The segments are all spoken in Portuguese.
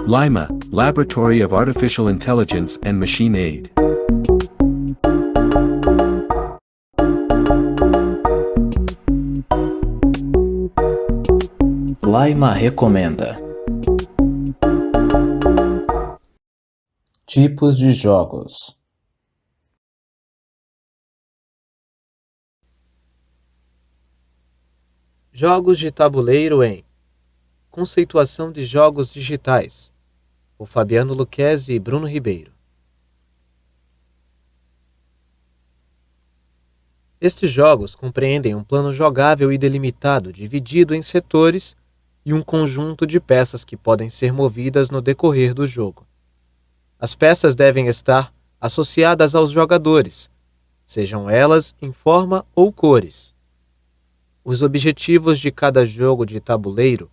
Lima, Laboratory of Artificial Intelligence and Machine Aid. Lima recomenda. Tipos de jogos. Jogos de tabuleiro em Conceituação de Jogos Digitais, por Fabiano Lucchesi e Bruno Ribeiro. Estes jogos compreendem um plano jogável e delimitado dividido em setores e um conjunto de peças que podem ser movidas no decorrer do jogo. As peças devem estar associadas aos jogadores, sejam elas em forma ou cores. Os objetivos de cada jogo de tabuleiro,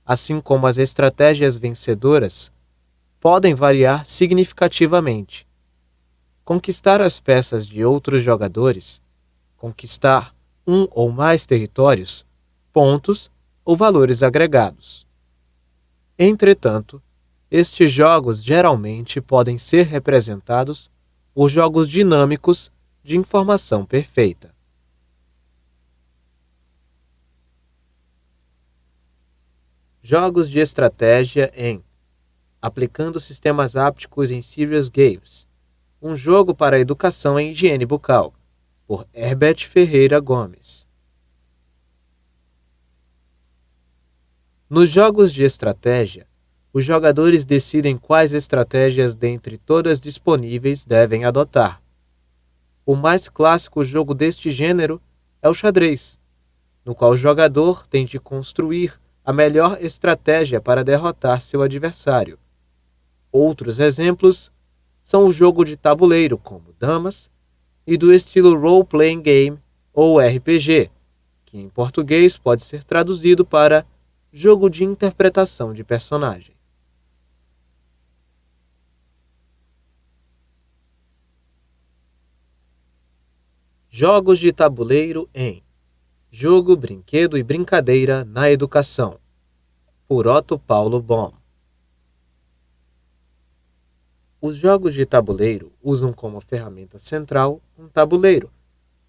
assim como as estratégias vencedoras, podem variar significativamente. Conquistar as peças de outros jogadores, conquistar um ou mais territórios, pontos ou valores agregados. Entretanto, estes jogos geralmente podem ser representados por jogos dinâmicos de informação perfeita. Jogos de estratégia em Aplicando Sistemas Ápticos em Serious Games, um jogo para a educação em higiene bucal, por Herbert Ferreira Gomes. Nos jogos de estratégia, os jogadores decidem quais estratégias dentre todas disponíveis devem adotar. O mais clássico jogo deste gênero é o xadrez, no qual o jogador tem de construir a melhor estratégia para derrotar seu adversário. Outros exemplos são o jogo de tabuleiro, como damas, e do estilo role-playing game ou RPG, que em português pode ser traduzido para jogo de interpretação de personagem. Jogos de tabuleiro em Jogo, Brinquedo e Brincadeira na Educação, por Otto Paulo Bohm. Os jogos de tabuleiro usam como ferramenta central um tabuleiro,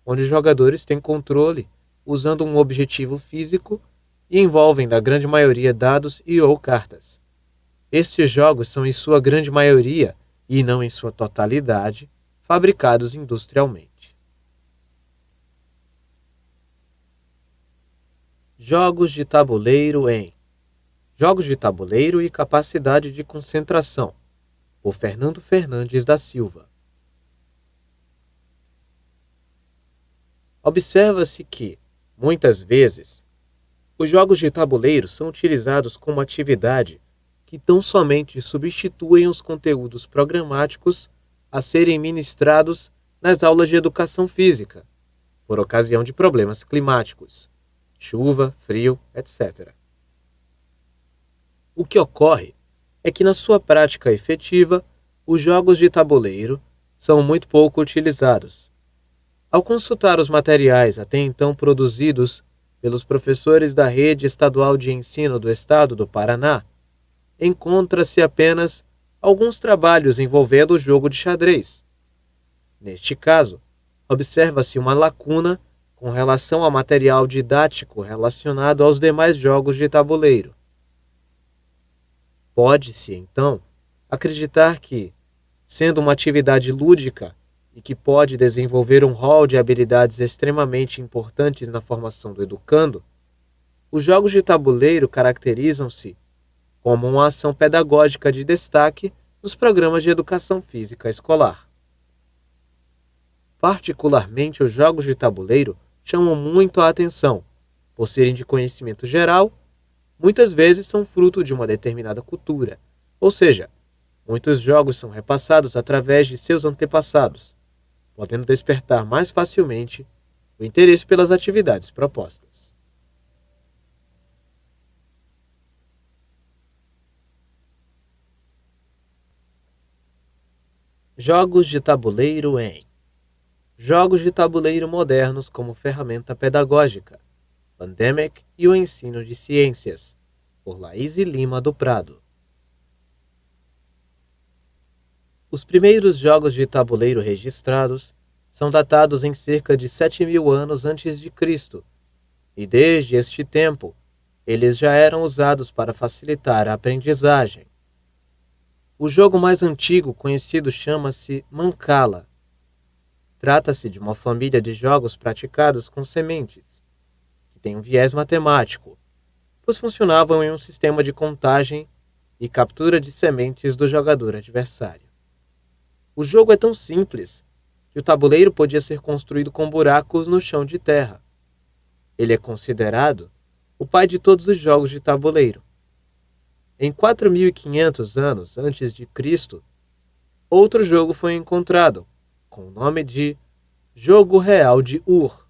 onde os jogadores têm controle usando um objetivo físico e envolvem, na grande maioria, dados e ou cartas. Estes jogos são, em sua grande maioria, e não em sua totalidade, fabricados industrialmente. Jogos de tabuleiro em Jogos de tabuleiro e capacidade de concentração, por Fernando Fernandes da Silva. Observa-se que, muitas vezes, os jogos de tabuleiro são utilizados como atividade que tão somente substituem os conteúdos programáticos a serem ministrados nas aulas de educação física, por ocasião de problemas climáticos, chuva, frio, etc. O que ocorre é que, na sua prática efetiva, os jogos de tabuleiro são muito pouco utilizados. Ao consultar os materiais até então produzidos pelos professores da Rede Estadual de Ensino do Estado do Paraná, encontra-se apenas alguns trabalhos envolvendo o jogo de xadrez. Neste caso, observa-se uma lacuna com relação ao material didático relacionado aos demais jogos de tabuleiro. Pode-se, então, acreditar que, sendo uma atividade lúdica e que pode desenvolver um rol de habilidades extremamente importantes na formação do educando, os jogos de tabuleiro caracterizam-se como uma ação pedagógica de destaque nos programas de educação física escolar. Particularmente, os jogos de tabuleiro chamam muito a atenção, por serem de conhecimento geral, muitas vezes são fruto de uma determinada cultura, ou seja, muitos jogos são repassados através de seus antepassados, podendo despertar mais facilmente o interesse pelas atividades propostas. Jogos de tabuleiro em Jogos de tabuleiro modernos como ferramenta pedagógica, Pandemic e o ensino de ciências, por Laís Lima do Prado. Os primeiros jogos de tabuleiro registrados são datados em cerca de 7.000 anos antes de Cristo, e desde este tempo, eles já eram usados para facilitar a aprendizagem. O jogo mais antigo conhecido chama-se Mancala. Trata-se de uma família de jogos praticados com sementes, que tem um viés matemático, pois funcionavam em um sistema de contagem e captura de sementes do jogador adversário. O jogo é tão simples que o tabuleiro podia ser construído com buracos no chão de terra. Ele é considerado o pai de todos os jogos de tabuleiro. Em 4.500 anos antes de Cristo, outro jogo foi encontrado, com o nome de Jogo Real de Ur,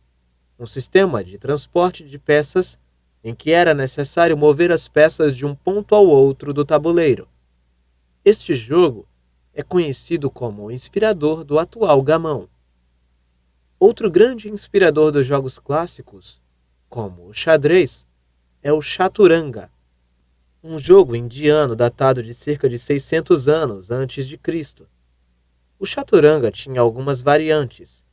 um sistema de transporte de peças em que era necessário mover as peças de um ponto ao outro do tabuleiro. Este jogo é conhecido como o inspirador do atual gamão. Outro grande inspirador dos jogos clássicos, como o xadrez, é o chaturanga, um jogo indiano datado de cerca de 600 anos antes de Cristo. O chaturanga tinha algumas variantes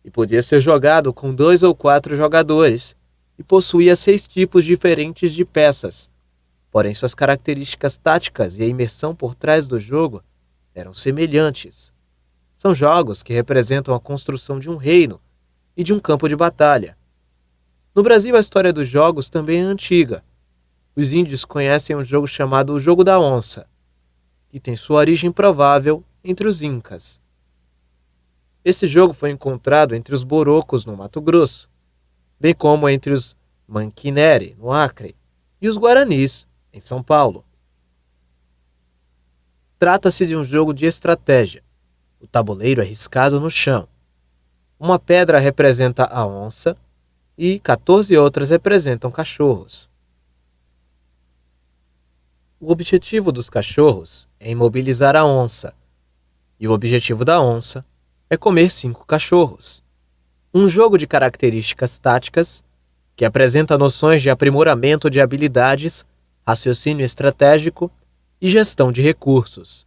e podia ser jogado com 2 ou 4 jogadores e possuía 6 tipos diferentes de peças. Porém, suas características táticas e a imersão por trás do jogo eram semelhantes. São jogos que representam a construção de um reino e de um campo de batalha. No Brasil, a história dos jogos também é antiga. Os índios conhecem um jogo chamado o Jogo da Onça, que tem sua origem provável entre os Incas. Esse jogo foi encontrado entre os Borocos, no Mato Grosso, bem como entre os Manquinere, no Acre, e os Guaranis, em São Paulo. Trata-se de um jogo de estratégia. O tabuleiro é riscado no chão. Uma pedra representa a onça e 14 outras representam cachorros. O objetivo dos cachorros é imobilizar a onça, e o objetivo da onça é comer 5 cachorros. Um jogo de características táticas que apresenta noções de aprimoramento de habilidades, raciocínio estratégico e gestão de recursos.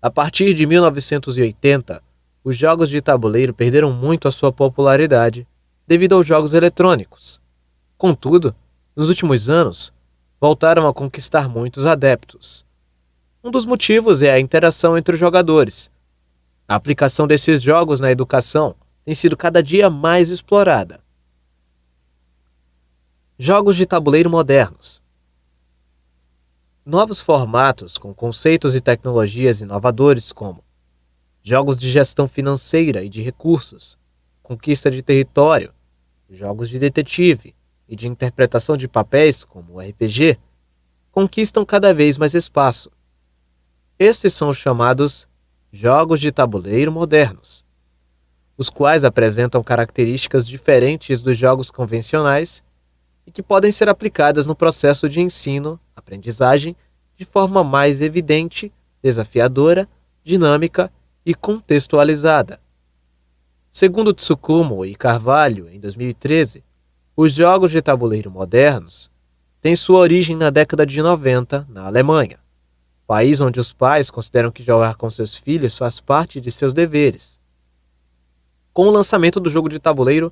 A partir de 1980, os jogos de tabuleiro perderam muito a sua popularidade devido aos jogos eletrônicos. Contudo, nos últimos anos, voltaram a conquistar muitos adeptos. Um dos motivos é a interação entre os jogadores. A aplicação desses jogos na educação tem sido cada dia mais explorada. Jogos de tabuleiro modernos. Novos formatos com conceitos e tecnologias inovadores como jogos de gestão financeira e de recursos, conquista de território, jogos de detetive e de interpretação de papéis, como o RPG, conquistam cada vez mais espaço. Estes são os chamados jogos de tabuleiro modernos, os quais apresentam características diferentes dos jogos convencionais e que podem ser aplicadas no processo de ensino, aprendizagem, de forma mais evidente, desafiadora, dinâmica e contextualizada. Segundo Tsukumo e Carvalho, em 2013, os jogos de tabuleiro modernos têm sua origem na década de 90, na Alemanha, país onde os pais consideram que jogar com seus filhos faz parte de seus deveres. Com o lançamento do jogo de tabuleiro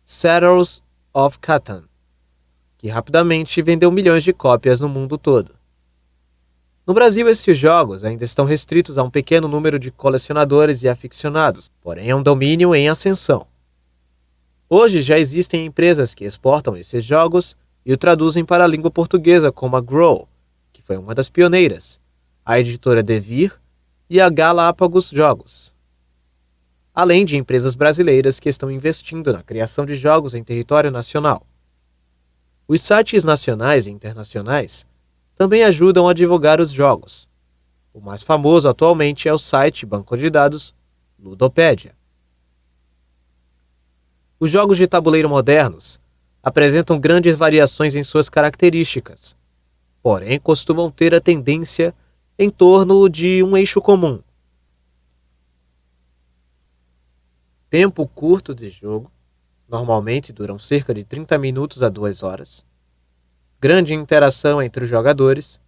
Settlers of Catan, que rapidamente vendeu milhões de cópias no mundo todo. No Brasil, esses jogos ainda estão restritos a um pequeno número de colecionadores e aficionados, porém é um domínio em ascensão. Hoje já existem empresas que exportam esses jogos e o traduzem para a língua portuguesa, como a Grow, que foi uma das pioneiras, a editora Devir e a Galápagos Jogos. Além de empresas brasileiras que estão investindo na criação de jogos em território nacional. Os sites nacionais e internacionais também ajudam a divulgar os jogos. O mais famoso atualmente é o site banco de dados Ludopédia. Os jogos de tabuleiro modernos apresentam grandes variações em suas características, porém costumam ter a tendência em torno de um eixo comum. Tempo curto de jogo, normalmente duram cerca de 30 minutos a 2 horas. Grande interação entre os jogadores.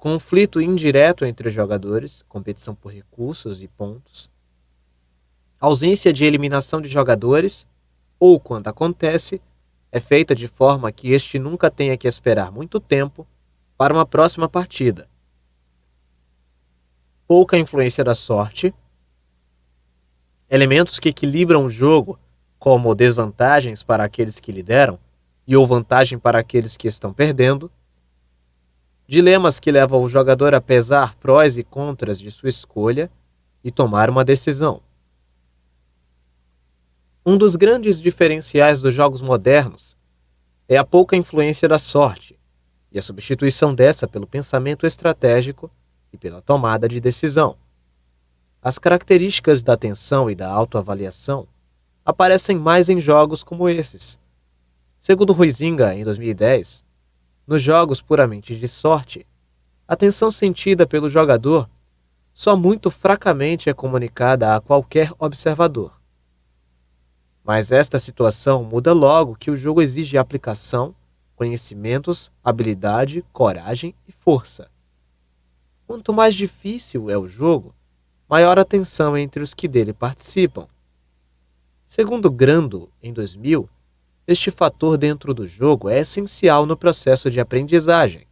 conflito indireto entre os jogadores, competição por recursos e pontos, ausência de eliminação de jogadores, ou, quando acontece, é feita de forma que este nunca tenha que esperar muito tempo para uma próxima partida. Pouca influência da sorte, elementos que equilibram o jogo, como desvantagens para aqueles que lideram e ou vantagem para aqueles que estão perdendo, dilemas que levam o jogador a pesar prós e contras de sua escolha e tomar uma decisão. Um dos grandes diferenciais dos jogos modernos é a pouca influência da sorte e a substituição dessa pelo pensamento estratégico e pela tomada de decisão. As características da atenção e da autoavaliação aparecem mais em jogos como esses. Segundo Huizinga, em 2010, nos jogos puramente de sorte, a atenção sentida pelo jogador só muito fracamente é comunicada a qualquer observador. Mas esta situação muda logo que o jogo exige aplicação, conhecimentos, habilidade, coragem e força. Quanto mais difícil é o jogo, maior a tensão entre os que dele participam. Segundo Grando, em 2000, este fator dentro do jogo é essencial no processo de aprendizagem,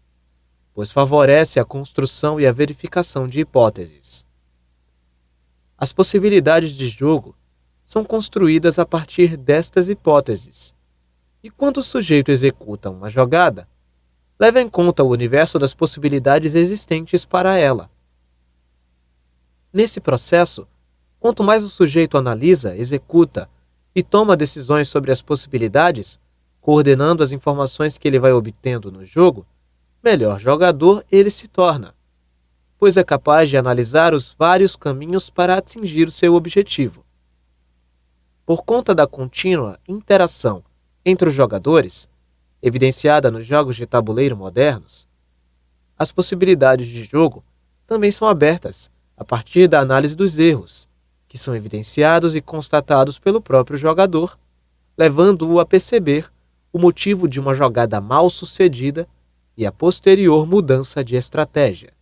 pois favorece a construção e a verificação de hipóteses. As possibilidades de jogo são construídas a partir destas hipóteses, e quando o sujeito executa uma jogada, leva em conta o universo das possibilidades existentes para ela. Nesse processo, quanto mais o sujeito analisa, executa e toma decisões sobre as possibilidades, coordenando as informações que ele vai obtendo no jogo, melhor jogador ele se torna, pois é capaz de analisar os vários caminhos para atingir o seu objetivo. Por conta da contínua interação entre os jogadores, evidenciada nos jogos de tabuleiro modernos, as possibilidades de jogo também são abertas a partir da análise dos erros, que são evidenciados e constatados pelo próprio jogador, levando-o a perceber o motivo de uma jogada mal sucedida e a posterior mudança de estratégia.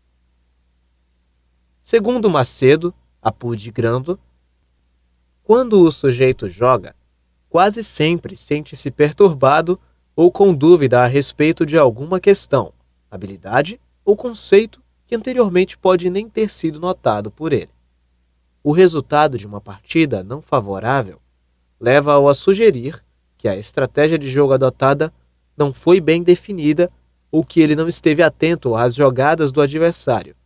Segundo Macedo, Apud e Grando, quando o sujeito joga, quase sempre sente-se perturbado ou com dúvida a respeito de alguma questão, habilidade ou conceito que anteriormente pode nem ter sido notado por ele. O resultado de uma partida não favorável leva-o a sugerir que a estratégia de jogo adotada não foi bem definida ou que ele não esteve atento às jogadas do adversário,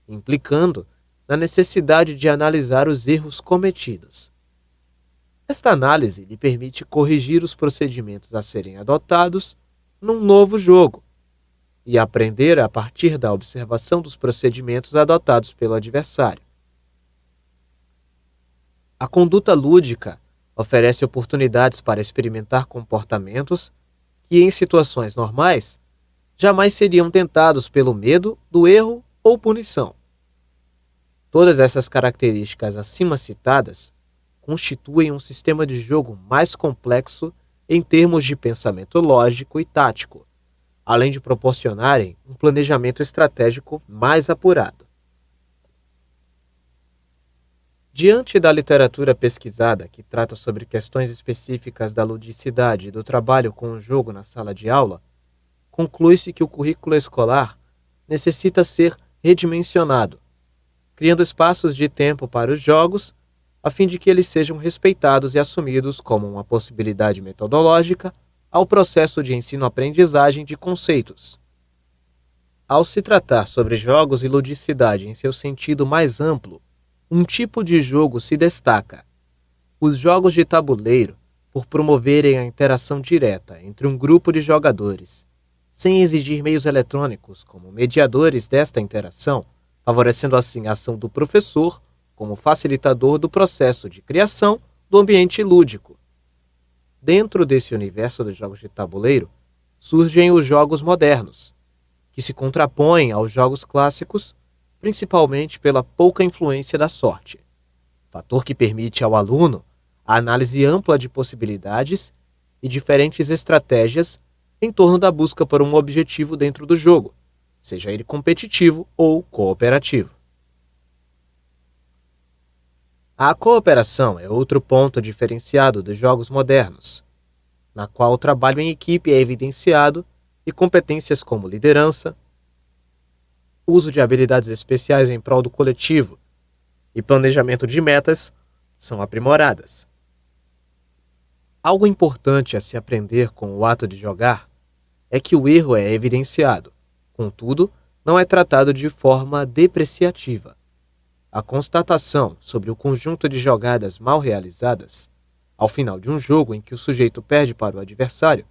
implicando na necessidade de analisar os erros cometidos. Esta análise lhe permite corrigir os procedimentos a serem adotados num novo jogo e aprender a partir da observação dos procedimentos adotados pelo adversário. A conduta lúdica oferece oportunidades para experimentar comportamentos que, em situações normais, jamais seriam tentados pelo medo do erro ou punição. Todas essas características acima citadas constituem um sistema de jogo mais complexo em termos de pensamento lógico e tático, além de proporcionarem um planejamento estratégico mais apurado. Diante da literatura pesquisada que trata sobre questões específicas da ludicidade e do trabalho com o jogo na sala de aula, conclui-se que o currículo escolar necessita ser redimensionado, criando espaços de tempo para os jogos, a fim de que eles sejam respeitados e assumidos como uma possibilidade metodológica ao processo de ensino-aprendizagem de conceitos. Ao se tratar sobre jogos e ludicidade em seu sentido mais amplo, um tipo de jogo se destaca. Os jogos de tabuleiro, por promoverem a interação direta entre um grupo de jogadores, sem exigir meios eletrônicos como mediadores desta interação, favorecendo assim a ação do professor como facilitador do processo de criação do ambiente lúdico. Dentro desse universo dos jogos de tabuleiro, surgem os jogos modernos, que se contrapõem aos jogos clássicos, principalmente pela pouca influência da sorte, fator que permite ao aluno a análise ampla de possibilidades e diferentes estratégias em torno da busca por um objetivo dentro do jogo, seja ele competitivo ou cooperativo. A cooperação é outro ponto diferenciado dos jogos modernos, na qual o trabalho em equipe é evidenciado e competências como liderança, uso de habilidades especiais em prol do coletivo e planejamento de metas são aprimoradas. Algo importante a se aprender com o ato de jogar é que o erro é evidenciado, contudo, não é tratado de forma depreciativa. A constatação sobre o conjunto de jogadas mal realizadas, ao final de um jogo em que o sujeito perde para o adversário,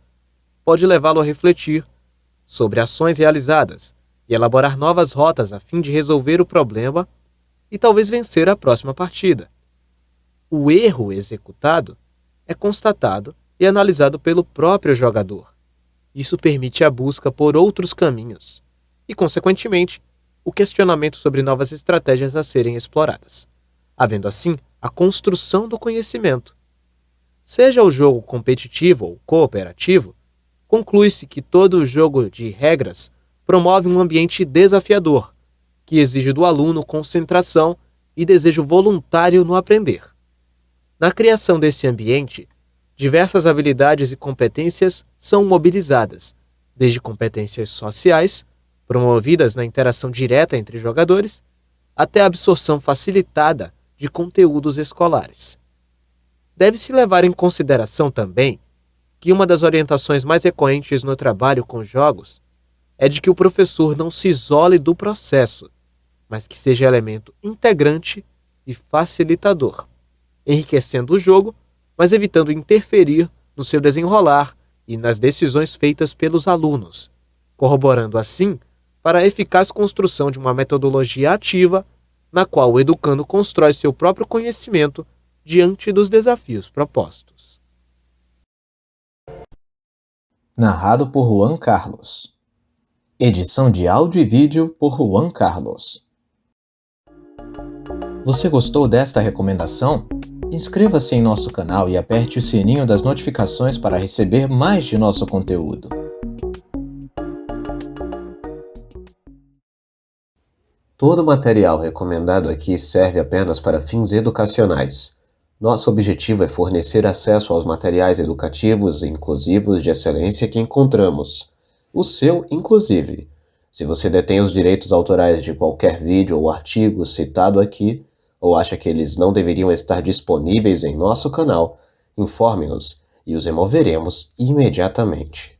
pode levá-lo a refletir sobre ações realizadas e elaborar novas rotas a fim de resolver o problema e talvez vencer a próxima partida. O erro executado é constatado e analisado pelo próprio jogador. Isso permite a busca por outros caminhos e, consequentemente, o questionamento sobre novas estratégias a serem exploradas, havendo assim a construção do conhecimento. Seja o jogo competitivo ou cooperativo, conclui-se que todo jogo de regras promove um ambiente desafiador, que exige do aluno concentração e desejo voluntário no aprender. Na criação desse ambiente, diversas habilidades e competências são mobilizadas, desde competências sociais, promovidas na interação direta entre jogadores, até a absorção facilitada de conteúdos escolares. Deve-se levar em consideração também que uma das orientações mais recorrentes no trabalho com jogos é de que o professor não se isole do processo, mas que seja elemento integrante e facilitador, enriquecendo o jogo, mas evitando interferir no seu desenrolar e nas decisões feitas pelos alunos, corroborando assim para a eficaz construção de uma metodologia ativa na qual o educando constrói seu próprio conhecimento diante dos desafios propostos. Narrado por Juan Carlos. Edição de áudio e vídeo por Juan Carlos. Você gostou desta recomendação? Inscreva-se em nosso canal e aperte o sininho das notificações para receber mais de nosso conteúdo. Todo o material recomendado aqui serve apenas para fins educacionais. Nosso objetivo é fornecer acesso aos materiais educativos e inclusivos de excelência que encontramos. O seu, inclusive. Se você detém os direitos autorais de qualquer vídeo ou artigo citado aqui, ou acha que eles não deveriam estar disponíveis em nosso canal, informe-nos e os removeremos imediatamente.